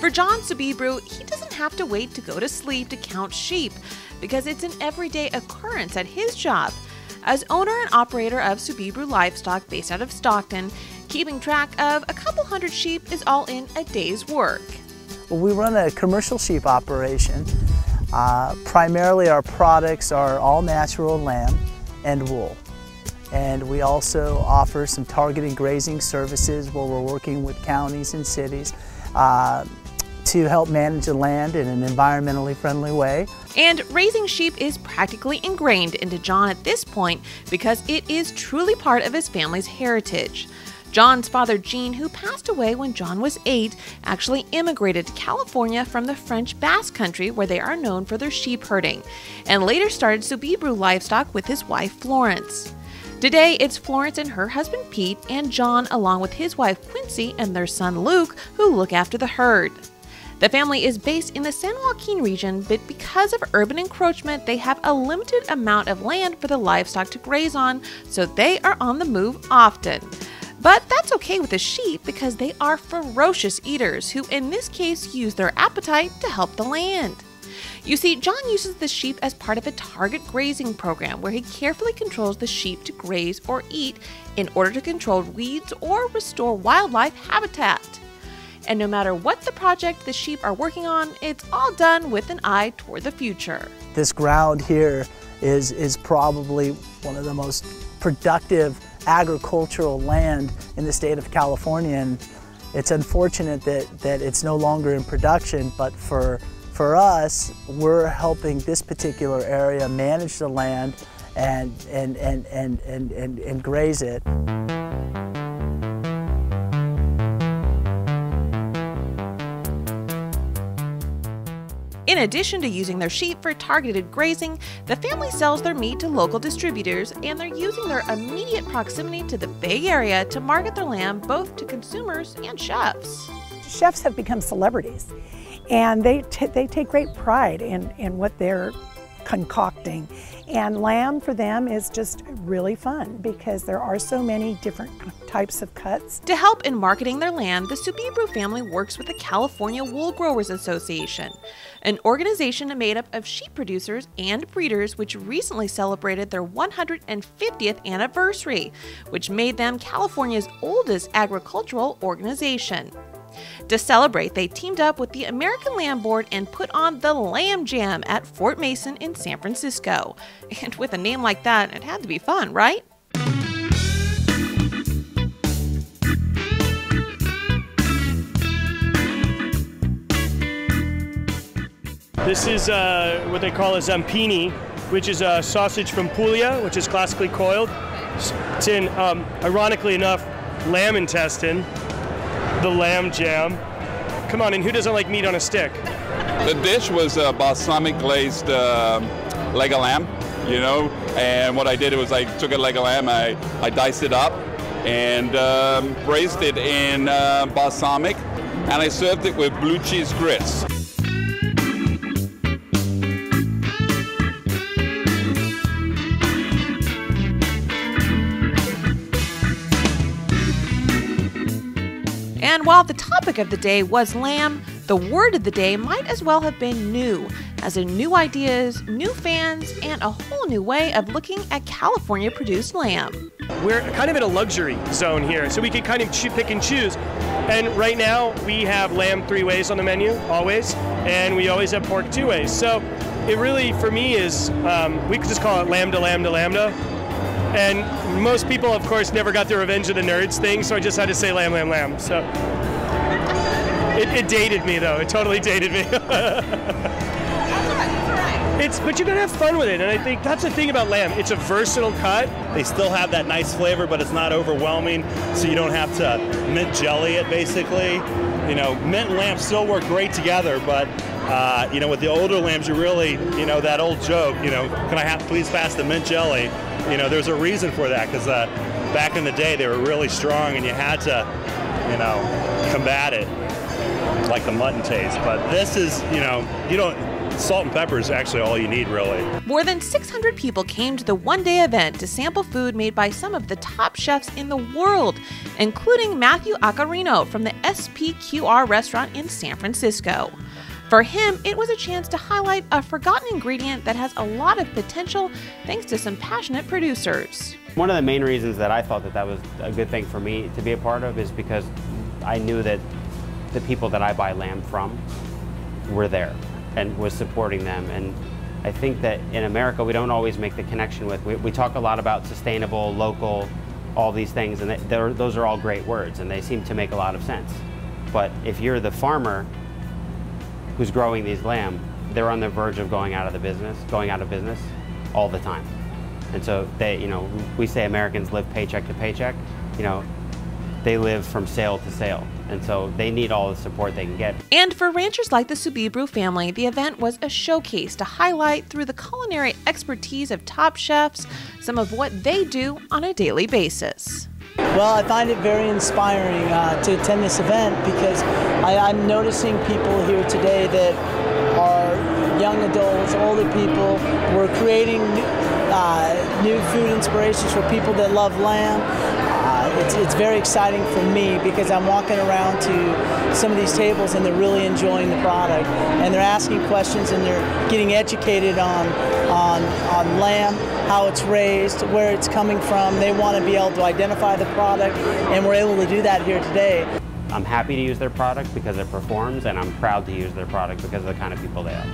For John Cubiburu, he doesn't have to wait to go to sleep to count sheep because it's an everyday occurrence at his job. As owner and operator of Cubiburu Livestock based out of Stockton, keeping track of a couple hundred sheep is all in a day's work. Well, we run a commercial sheep operation. Primarily our products are all natural lamb and wool. And we also offer some targeted grazing services where we're working with counties and cities to help manage the land in an environmentally friendly way. And raising sheep is practically ingrained into John at this point because it is truly part of his family's heritage. John's father, Gene, who passed away when John was 8, actually immigrated to California from the French Basque Country, where they are known for their sheep herding, and later started Cubiburu Livestock with his wife, Florence. Today, it's Florence and her husband, Pete, and John, along with his wife, Quincy, and their son, Luke, who look after the herd. The family is based in the San Joaquin region, but because of urban encroachment, they have a limited amount of land for the livestock to graze on, so they are on the move often. But that's okay with the sheep because they are ferocious eaters who in this case use their appetite to help the land. You see, John uses the sheep as part of a target grazing program where he carefully controls the sheep to graze or eat in order to control weeds or restore wildlife habitat. And no matter what the project the sheep are working on, it's all done with an eye toward the future. This ground here is probably one of the most productive agricultural land in the state of California, and it's unfortunate that it's no longer in production, but for us, we're helping this particular area manage the land and graze it. In addition to using their sheep for targeted grazing, the family sells their meat to local distributors, and they're using their immediate proximity to the Bay Area to market their lamb both to consumers and chefs. Chefs have become celebrities, and they take great pride in what they're concocting. And lamb for them is just really fun because there are so many different types of cuts. To help in marketing their lamb, the Cubiburu family works with the California Wool Growers Association, an organization made up of sheep producers and breeders which recently celebrated their 150th anniversary, which made them California's oldest agricultural organization. To celebrate, they teamed up with the American Lamb Board and put on the Lamb Jam at Fort Mason in San Francisco. And with a name like that, it had to be fun, right? This is what they call a zampini, which is a sausage from Puglia, which is classically coiled. It's in, ironically enough, lamb intestine. The lamb jam. Come on, and who doesn't like meat on a stick? The dish was balsamic glazed leg of lamb, you know, and what I did was I took a leg of lamb, I diced it up and braised it in balsamic, and I served it with blue cheese grits. And while the topic of the day was lamb, the word of the day might as well have been new, as in new ideas, new fans, and a whole new way of looking at California-produced lamb. We're kind of in a luxury zone here, so we can kind of pick and choose. And right now, we have lamb 3 ways on the menu, always, and we always have pork 2 ways. So it really, for me, is, we could just call it lambda, lambda, lambda. And most people, of course, never got their Revenge of the Nerds thing, so I just had to say lamb, lamb, lamb. So it dated me, though. It totally dated me. But you gotta have fun with it, and I think that's the thing about lamb. It's a versatile cut. They still have that nice flavor, but it's not overwhelming, so you don't have to mint jelly it, basically. You know, mint and lamb still work great together, but you know, with the older lambs, you really, you know, that old joke, you know, can I please pass the mint jelly? You know, there's a reason for that, because back in the day, they were really strong, and you had to, you know, combat it like the mutton taste. But this is, you know, Salt and pepper is actually all you need, really. More than 600 people came to the one-day event to sample food made by some of the top chefs in the world, including Matthew Accarino from the SPQR restaurant in San Francisco. For him, it was a chance to highlight a forgotten ingredient that has a lot of potential thanks to some passionate producers. One of the main reasons that I thought that was a good thing for me to be a part of is because I knew that the people that I buy lamb from were there and was supporting them. And I think that in America we don't always make the connection with, we talk a lot about sustainable, local, all these things, and those are all great words and they seem to make a lot of sense. But if you're the farmer who's growing these lamb, they're on the verge of going out of business all the time. And so they, we say Americans live paycheck to paycheck, they live from sale to sale. And so they need all the support they can get. And for ranchers like the Cubiburu family, the event was a showcase to highlight through the culinary expertise of top chefs some of what they do on a daily basis. Well, I find it very inspiring to attend this event because I'm noticing people here today that are young adults, older people. We're creating new food inspirations for people that love lamb. It's very exciting for me because I'm walking around to some of these tables and they're really enjoying the product and they're asking questions and they're getting educated on lamb, how it's raised, where it's coming from. They want to be able to identify the product, and we're able to do that here today. I'm happy to use their product because it performs, and I'm proud to use their product because of the kind of people they are.